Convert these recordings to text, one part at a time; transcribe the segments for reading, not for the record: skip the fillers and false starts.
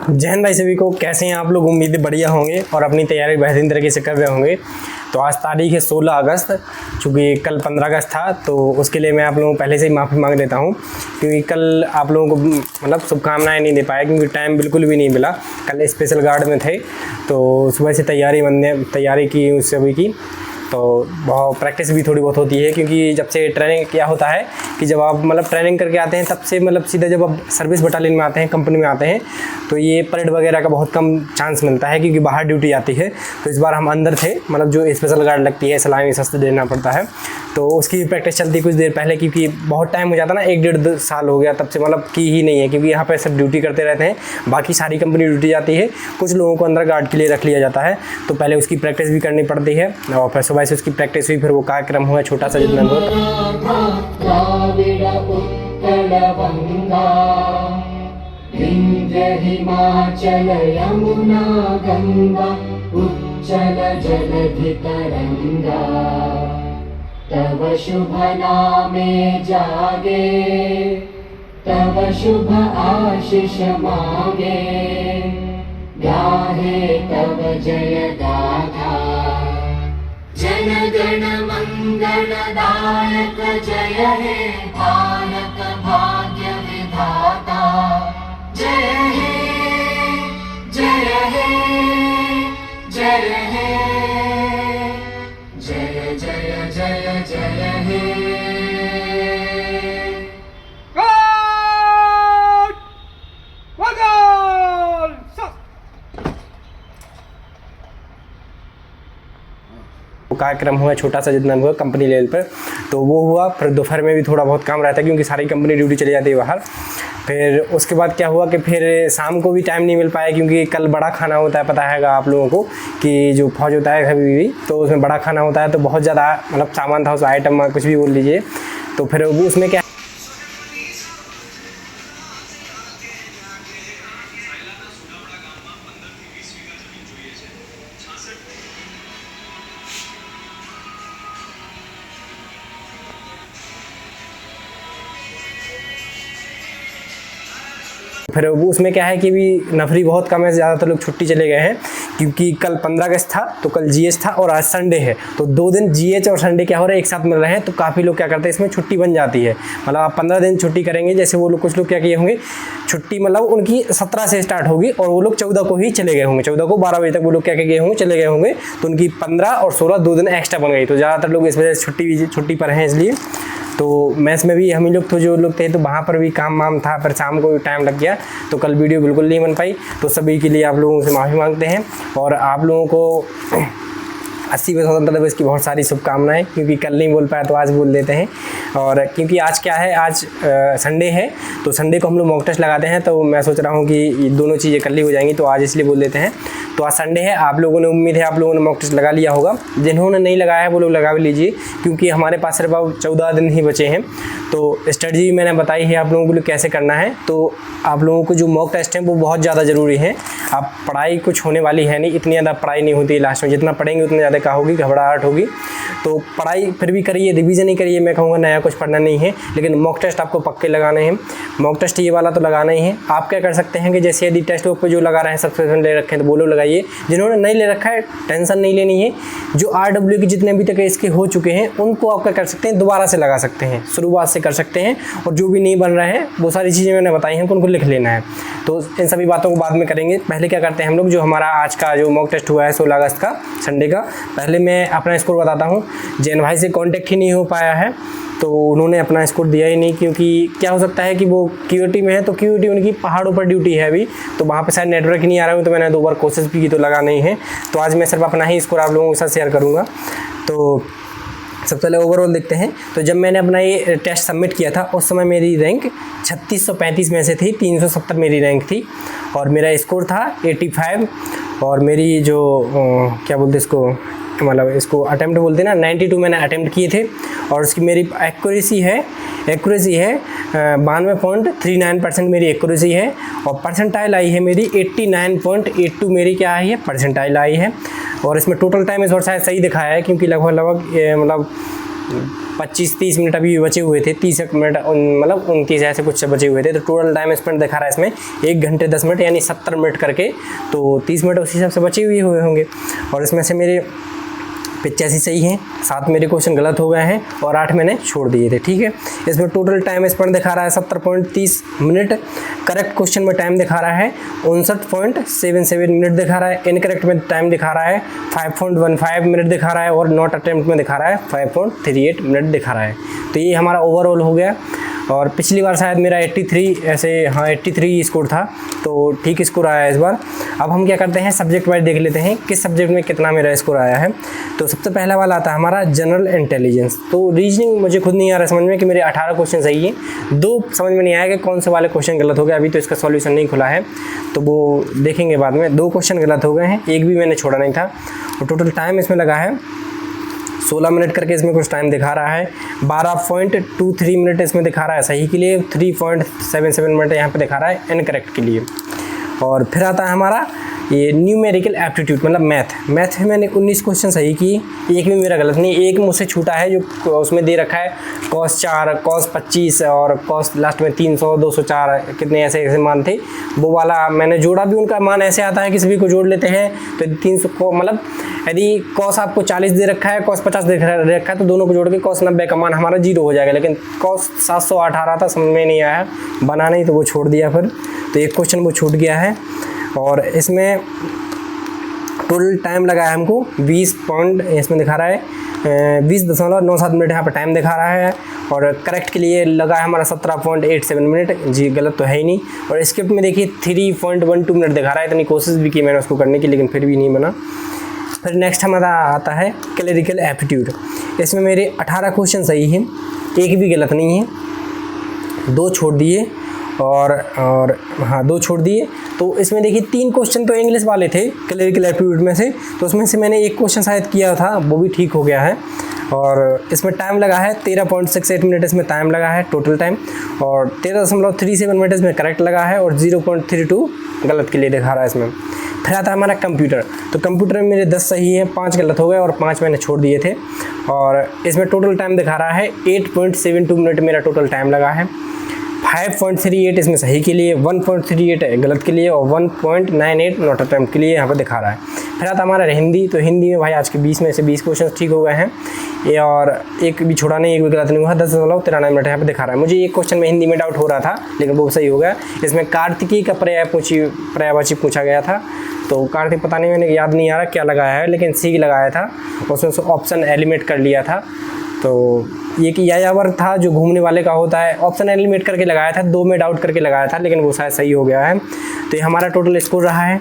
जय हिंद भाई सभी को। कैसे हैं आप लोग? उम्मीद बढ़िया होंगे और अपनी तैयारी बेहतरीन तरीके से कर रहे होंगे। तो आज तारीख है 16 अगस्त, चूँकि कल 15 अगस्त था, तो उसके लिए मैं आप लोगों को पहले से ही माफ़ी मांग देता हूँ, क्योंकि कल आप लोगों को मतलब शुभकामनाएं नहीं दे पाया, क्योंकि टाइम बिल्कुल भी नहीं मिला। कल स्पेशल गार्ड में थे, तो सुबह से तैयारी की उस सभी की, तो बहुत प्रैक्टिस भी थोड़ी बहुत होती है, क्योंकि जब से ट्रेनिंग क्या होता है कि जब आप मतलब ट्रेनिंग करके आते हैं तब से मतलब सीधा जब आप सर्विस बटालियन में आते हैं, कंपनी में आते हैं, तो ये परेड वगैरह का बहुत कम चांस मिलता है, क्योंकि बाहर ड्यूटी आती है। तो इस बार हम अंदर थे, मतलब जो स्पेशल गार्ड लगती है, सलामी शस्त्र देना पड़ता है, तो उसकी भी प्रैक्टिस चलती कुछ देर पहले, क्योंकि बहुत टाइम हो जाता ना, 1-1.5 साल हो गया तब से मतलब की ही नहीं है, क्योंकि यहाँ पर सब ड्यूटी करते रहते हैं। बाकी सारी कंपनी ड्यूटी जाती है, कुछ लोगों को अंदर गार्ड के लिए रख लिया जाता है, तो पहले उसकी प्रैक्टिस भी करनी पड़ती है, और फिर सुबह से उसकी प्रैक्टिस हुई, फिर वो कार्यक्रम हुआ छोटा सा जितना हिमाचल यमुना गंगा उच्चल जलधि तरंगा तव शुभ नामे जागे तव शुभ आशीष मागे गाहे तव जय गाथा जन गण मंगलदायक जय हे भारत भाग्य विधाता जय हे जय हे जय हे जय जय जय जय हे कार्यक्रम हुआ छोटा सा जितना हुआ कंपनी लेवल पर, तो वो हुआ। फिर दोपहर में भी थोड़ा बहुत काम रहता है, क्योंकि सारी कंपनी ड्यूटी चली जाती है बाहर। फिर उसके बाद क्या हुआ कि फिर शाम को भी टाइम नहीं मिल पाया, क्योंकि कल बड़ा खाना होता है, पता हैगा आप लोगों को कि जो फौज होता है कभी भी, तो उसमें बड़ा खाना होता है, तो बहुत ज़्यादा मतलब सामान था, उस आइटम कुछ भी बोल लीजिए। तो फिर उसमें क्या फिर उसमें क्या है कि भी नफरी बहुत कम है, ज़्यादातर लोग छुट्टी चले गए हैं, क्योंकि कल 15 अगस्त था, तो कल जीएच था और आज संडे है, तो 2 दिन जीएच और संडे क्या हो रहा है एक साथ मिल रहे हैं। तो काफ़ी लोग क्या करते हैं, इसमें छुट्टी बन जाती है, मतलब आप 15 दिन छुट्टी करेंगे। जैसे वो लोग कुछ लोग क्या किए होंगे, छुट्टी मतलब उनकी 17 से स्टार्ट होगी और वो लोग 14 को ही चले गए होंगे, 14 को 12 बजे तक वो लोग क्या गए होंगे, चले गए होंगे, तो उनकी 15 और 16 2 दिन एक्स्ट्रा बन गई। तो ज़्यादातर लोग इस वजह से छुट्टी पर हैं, इसलिए। तो मैस में भी हम ही लोग तो जो लोग थे, तो वहाँ पर भी काम वाम था, पर शाम को टाइम लग गया, तो कल वीडियो बिल्कुल नहीं बन पाई। तो सभी के लिए आप लोगों से माफ़ी मांगते हैं, और आप लोगों को 80वें स्वतंत्रता दिवस की बहुत सारी शुभकामनाएं, क्योंकि कल नहीं बोल पाया तो आज बोल देते हैं। और क्योंकि आज क्या है, आज संडे है, तो संडे को हम लोग मॉक टेस्ट लगाते हैं, तो मैं सोच रहा हूँ कि ये दोनों चीज़ें कल ही हो जाएंगी, तो आज इसलिए बोल देते हैं। तो आज संडे है, आप लोगों ने उम्मीद है आप लोगों ने मॉक टेस्ट लगा लिया होगा। जिन्होंने नहीं लगाया है वो लोग लगा भी लीजिए, क्योंकि हमारे पास सिर्फ अब 14 दिन ही बचे हैं। तो स्ट्रेटजी मैंने बताई है आप लोगों को कैसे करना है। तो आप लोगों को जो मॉक टेस्ट है वो बहुत ज़्यादा ज़रूरी है। आप पढ़ाई कुछ होने वाली है नहीं, इतनी ज़्यादा पढ़ाई नहीं होती लास्ट में, जितना पढ़ेंगे उतनी ज़्यादा क्या होगी, घबराहट होगी। तो पढ़ाई फिर भी करिए, रिवीजन ही करिए, मैं कहूँगा नया कुछ पढ़ना नहीं है, लेकिन मॉक टेस्ट आपको पक्के लगाने हैं। मॉक टेस्ट ये वाला तो लगाना ही है। आप क्या कर सकते हैं कि जैसे यदि टेस्ट बुक पर जो लगा रहे हैं सब्सक्रिप्शन ले रखे हैं, तो वो लोग लगाइए। जिन्होंने नहीं ले रखा है टेंशन नहीं लेनी है, जो RW के जितने अभी तक इसके हो चुके हैं उनको आप क्या कर सकते हैं, दोबारा से लगा सकते हैं, शुरुआत से कर सकते हैं। और जो भी नहीं बन रहा है वो सारी चीज़ें मैंने बताई हैं, उनको लिख लेना है। तो इन सभी बातों को बाद में करेंगे। पहले क्या करते हैं हम लोग, जो हमारा आज का जो मॉक टेस्ट हुआ है 16 अगस्त का संडे का, पहले मैं अपना स्कोर बताता हूँ। जैन भाई से कांटेक्ट ही नहीं हो पाया है, तो उन्होंने अपना स्कोर दिया ही नहीं, क्योंकि क्या हो सकता है कि वो QAT में है, तो QAT उनकी पहाड़ों पर ड्यूटी है अभी, तो वहाँ पे शायद नेटवर्क ही नहीं आ रहा हूँ। तो मैंने 2 बार कोशिश भी की तो लगा नहीं है। तो आज मैं सिर्फ अपना ही स्कोर आप लोगों के साथ शेयर करूँगा। तो सबसे पहले ओवरऑल देखते हैं। तो जब मैंने अपना ये टेस्ट सबमिट किया था, उस समय मेरी रैंक 3635 में से थी, 370 मेरी रैंक थी, और मेरा स्कोर था 85। और मेरी जो क्या बोलते इसको, मतलब इसको अटैम्प्ट बोलते हैं ना, 92 मैंने अटैम्प्ट किए थे। और उसकी मेरी एक्यूरेसी है 92.39% मेरी एक्यूरेसी है। और परसेंटाइल आई है मेरी 89.82 मेरी क्या आई है, परसेंटाइल आई है। और इसमें टोटल टाइम इस बार शायद सही दिखाया है, क्योंकि लगभग मतलब 25-30 मिनट अभी बचे हुए थे, 30 मिनट मतलब 29 ऐसे कुछ बचे हुए थे। तो टोटल टाइम स्पेंड दिखा रहा है इसमें 1 घंटे 10 मिनट यानी 70 मिनट करके, तो 30 मिनट उसी हिसाब से बचे हुए होंगे। और इसमें से मेरे 85 सही हैं, 7 मेरे क्वेश्चन गलत हो गए हैं और 8 मैंने छोड़ दिए थे। ठीक है, इसमें टोटल टाइम स्पेंड दिखा रहा है 70.30 मिनट। करेक्ट क्वेश्चन में टाइम दिखा रहा है 59.77 मिनट दिखा रहा है। इनकरेक्ट में टाइम दिखा रहा है 5.15 मिनट दिखा रहा है और नॉट अटेम्प्ट में दिखा रहा है 5.38 मिनट दिखा रहा है। तो ये हमारा ओवरऑल हो गया। और पिछली बार शायद मेरा 83 ऐसे, हाँ 83 स्कोर था, तो ठीक स्कोर आया है इस बार। अब हम क्या करते हैं, सब्जेक्ट वाइज देख लेते हैं किस सब्जेक्ट में कितना मेरा स्कोर आया है। तो सबसे पहला वाला आता है हमारा जनरल इंटेलिजेंस। तो रीजनिंग मुझे खुद नहीं आ रहा समझ में कि मेरे 18 क्वेश्चन सही हैं, 2 समझ में नहीं आया कि कौन से वाले क्वेश्चन गलत हो गए। अभी तो इसका सॉल्यूशन नहीं खुला है, तो वो देखेंगे बाद में। 2 क्वेश्चन गलत हो गए हैं, एक भी मैंने छोड़ा नहीं था। और टोटल टाइम इसमें लगा है 16 मिनट करके, इसमें कुछ टाइम दिखा रहा है। 12.23 मिनट इसमें दिखा रहा है सही के लिए, 3.77 मिनट यहाँ पे दिखा रहा है इनकरेक्ट के लिए। और फिर आता है हमारा ये न्यूमेरिकल एप्टीट्यूड, मतलब मैथ में मैंने 19 क्वेश्चन सही किए, एक भी मेरा गलत नहीं। एक मुझसे छूटा है जो उसमें दे रखा है cos 4, cos 25 और cos लास्ट में 300, 204 कितने ऐसे मान थे, वो वाला मैंने जोड़ा भी। उनका मान ऐसे आता है कि सभी को जोड़ लेते हैं तो 300 को, मतलब यदि cos आपको 40 दे रखा है, cos 50 दे रखा है, तो दोनों को जोड़ के cos 90 का मान हमारा 0 हो जाएगा। लेकिन cos 718 था, समझ में नहीं आया, बना नहीं तो वो छोड़ दिया फिर। तो एक क्वेश्चन वो छूट गया है। और इसमें टोटल टाइम लगा है हमको 20 पॉइंट, इसमें दिखा रहा है 20.97 मिनट यहाँ पर टाइम दिखा रहा है। और करेक्ट के लिए लगा है हमारा 17.87 मिनट, जी गलत तो है ही नहीं। और स्क्रिप्ट में देखिए 3.12 मिनट दिखा रहा है, इतनी कोशिश भी की मैंने उसको करने की, लेकिन फिर भी नहीं बना। फिर नेक्स्ट हमारा आता है क्लरिकल एप्टीट्यूड। इसमें मेरे 18 क्वेश्चन सही हैं, एक भी गलत नहीं है, 2 छोड़ दिए और हाँ 2 छोड़ दिए। तो इसमें देखिए 3 क्वेश्चन तो इंग्लिश वाले थे क्लरिकल एप्टीट्यूड में से, तो उसमें से मैंने एक क्वेश्चन शायद किया था, वो भी ठीक हो गया है। और इसमें टाइम लगा है 13.68 मिनट इसमें टाइम लगा है टोटल टाइम। और 13.37 मिनट इसमें करेक्ट लगा है और 0.32 गलत के लिए दिखा रहा है इसमें। फिर आता है हमारा कंप्यूटर। तो कंप्यूटर में मेरे 10 सही है, 5 गलत हो गए और 5 मैंने छोड़ दिए थे। और इसमें टोटल टाइम दिखा रहा है 8.72 मिनट मेरा टोटल टाइम लगा है। 5.38 इसमें सही के लिए, 1.38 गलत के लिए और 1.98 नॉट अटेम्प्ट के लिए यहाँ पर दिखा रहा है। फिर आता हमारा हिंदी। तो हिंदी में भाई आज के 20 में से 20 क्वेश्चन ठीक हो गए हैं, ये और एक भी छोड़ा नहीं, एक भी गलत नहीं हुआ। 10.93 मिनट यहाँ पे दिखा रहा है। मुझे एक क्वेश्चन में हिंदी में डाउट हो रहा था, लेकिन वो सही हो गया। इसमें कार्तिकी का पर्यायवाची पूछा गया था, तो कार्तिक पता नहीं, मैंने याद नहीं आ रहा क्या लगाया है, लेकिन सी लगाया था, उसमें ऑप्शन एलिमिनेट कर लिया था। तो ये कि यायावर था जो घूमने वाले का होता है, ऑप्शन एलिमिनेट करके लगाया था, 2 में डाउट करके लगाया था, लेकिन वो शायद सही हो गया है। तो ये हमारा टोटल स्कोर रहा है।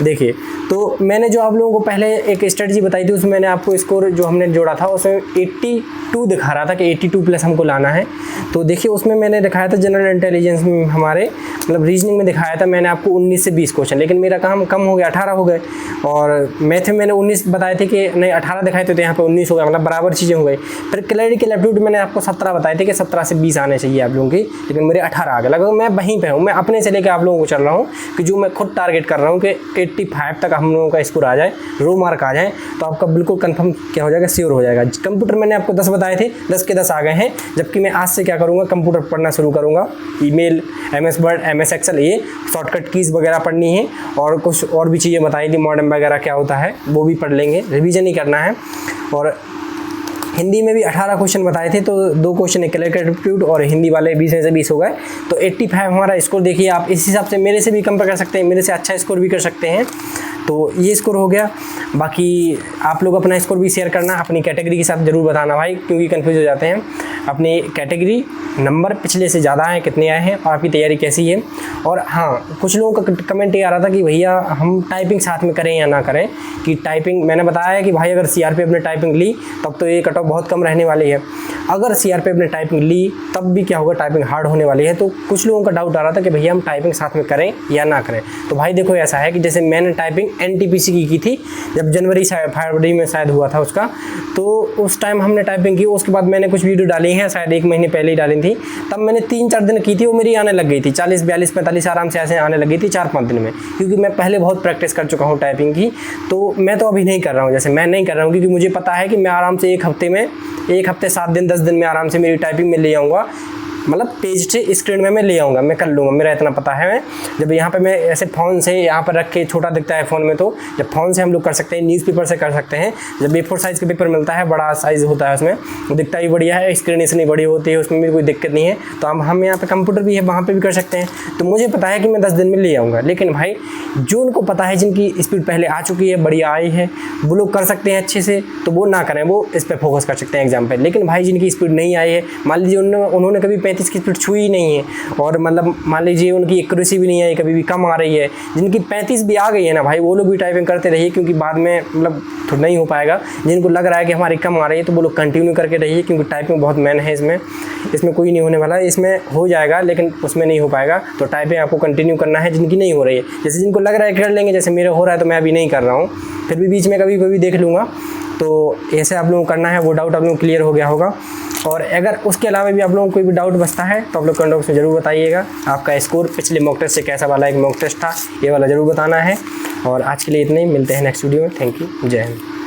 देखिए, तो मैंने जो आप लोगों को पहले एक स्ट्रेटजी बताई थी, उसमें मैंने आपको स्कोर जो हमने जोड़ा था उसमें 82 दिखा रहा था कि 82 प्लस हमको लाना है। तो देखिए उसमें मैंने दिखाया था जनरल इंटेलिजेंस में हमारे मतलब रीजनिंग में दिखाया था मैंने आपको 19 से 20 क्वेश्चन, लेकिन मेरा काम कम हो गया, 18 हो गए। और मैथ में मैंने 19 बताए थे कि नहीं 18 दिखाए थे, तो यहाँ पर 19 हो गया, मतलब बराबर चीज़ें हो गई। फिर क्लरिकल एप्टीट्यूड मैंने आपको 17 बताए थे कि 17 से 20 आने चाहिए आप लोगों की, लेकिन मेरे 18 आ गए। लगभग मैं वहीं पे हूँ, मैं अपने से लेकर आप लोगों को चल रहा हूँ कि जो मैं खुद टारगेट कर रहा हूँ कि 85 तक हम लोगों का स्कोर आ जाए, रो मार्क आ जाए, तो आपका बिल्कुल कंफर्म क्या हो जाएगा, श्योर हो जाएगा। कंप्यूटर मैंने आपको 10 बताए थे, 10 के 10 आ गए हैं। जबकि मैं आज से क्या करूँगा, कंप्यूटर पढ़ना शुरू करूँगा, email, MS word, MS excel, ये शॉर्टकट कीज़ वगैरह पढ़नी है, और कुछ और भी चीज़ें बताई थी, मॉडर्न वगैरह क्या होता है वो भी पढ़ लेंगे, रिवीजन ही करना है। और हिंदी में भी 18 क्वेश्चन बताए थे, तो 2 क्वेश्चन क्लरिकल एप्टीट्यूड और हिंदी वाले 20 में से 20 हो गए। तो 85 हमारा स्कोर देखिए, आप इस हिसाब से मेरे से भी कंपेयर कर सकते हैं, मेरे से अच्छा स्कोर भी कर सकते हैं। तो ये स्कोर हो गया। बाकी आप लोग अपना स्कोर भी शेयर करना, अपनी कैटेगरी के साथ ज़रूर बताना भाई, क्योंकि कंफ्यूज हो जाते हैं। अपनी कैटेगरी नंबर पिछले से ज़्यादा हैं, कितने आए हैं और आपकी तैयारी कैसी है। और हाँ, कुछ लोगों का कमेंट ये आ रहा था कि भैया हम टाइपिंग साथ में करें या ना करें, कि टाइपिंग मैंने बताया है कि भाई अगर CRPF ने टाइपिंग ली तब तो ये कट ऑफ बहुत कम रहने वाली है। अगर CRPF ने टाइपिंग ली तब भी क्या होगा, टाइपिंग हार्ड होने वाली है। तो कुछ लोगों का डाउट आ रहा था कि भैया हम टाइपिंग साथ में करें या ना करें। तो भाई देखो ऐसा है कि जैसे मैंने टाइपिंग NTPC की थी, जब जनवरी शायद फरवरी में शायद हुआ था उसका, तो उस टाइम हमने टाइपिंग की। उसके बाद मैंने कुछ वीडियो डाली हैं, शायद 1 महीने पहले ही डाली थी। तब मैंने 3-4 दिन की थी, वो मेरी आने लग गई थी 40, 42, 45 आराम से ऐसे आने लग गई थी 4-5 दिन में, क्योंकि मैं पहले बहुत प्रैक्टिस कर चुका हूँ टाइपिंग की। तो मैं तो अभी नहीं कर रहा हूँ, जैसे मैं नहीं कर रहा हूँ क्योंकि मुझे पता है कि मैं आराम से 1 हफ्ते 7 दिन 10 दिन में आराम से मेरी टाइपिंग में ले आऊँगा, मतलब पेज से स्क्रीन में मैं ले आऊँगा, मैं कर लूँगा, मेरा इतना पता है। मैं जब यहाँ पे मैं ऐसे फ़ोन से यहाँ पर रख के, छोटा दिखता है फ़ोन में, तो जब फ़ोन से हम लोग कर सकते हैं, न्यूज़पेपर से कर सकते हैं। जब A4 साइज़ का पेपर मिलता है, बड़ा साइज़ होता है उसमें, वो दिखता भी बढ़िया है, स्क्रीन इतनी बड़ी होती है, उसमें भी कोई दिक्कत नहीं है। तो हम यहाँ पर कंप्यूटर भी है, वहाँ पर भी कर सकते हैं। तो मुझे पता है कि मैं 10 दिन में ले आऊँगा। लेकिन भाई जो उनको पता है, जिनकी स्पीड पहले आ चुकी है, बढ़िया आई है, वो लोग कर सकते हैं अच्छे से, तो वो ना करें, वो इस पर फोकस कर सकते हैं एग्जाम पर। लेकिन भाई जिनकी स्पीड नहीं आई है, मान लीजिए उन्होंने कभी 35 की स्पीड छुई नहीं है, और मतलब मान लीजिए उनकी एक्यूरेसी भी नहीं आई, कभी भी कम आ रही है, जिनकी 35 भी आ गई है ना भाई, वो लोग भी टाइपिंग करते रहिए, क्योंकि बाद में मतलब तो नहीं हो पाएगा। जिनको लग रहा है कि हमारी कम आ रही है, तो वो लोग कंटिन्यू करके रहिए, क्योंकि टाइपिंग बहुत मेन है। इसमें कोई नहीं होने वाला है, इसमें हो जाएगा लेकिन उसमें नहीं हो पाएगा। तो टाइपिंग आपको कंटिन्यू करना है, जिनकी नहीं हो रही है। जैसे जिनको लग रहा है कर लेंगे, जैसे मेरे हो रहा है तो मैं अभी नहीं कर रहा हूँ, फिर भी बीच में कभी देख लूँगा। तो ऐसे आप लोगों को करना है। वो डाउट आप लोगों को क्लियर हो गया होगा। और अगर उसके अलावा भी आप लोगों को कोई भी डाउट बचता है तो आप लोग कमेंट बॉक्स में ज़रूर बताइएगा। आपका स्कोर पिछले मॉक टेस्ट से कैसा वाला एक मॉक टेस्ट था, ये वाला ज़रूर बताना है। और आज के लिए इतने ही, मिलते हैं नेक्स्ट वीडियो में। थैंक यू, जय हिंद।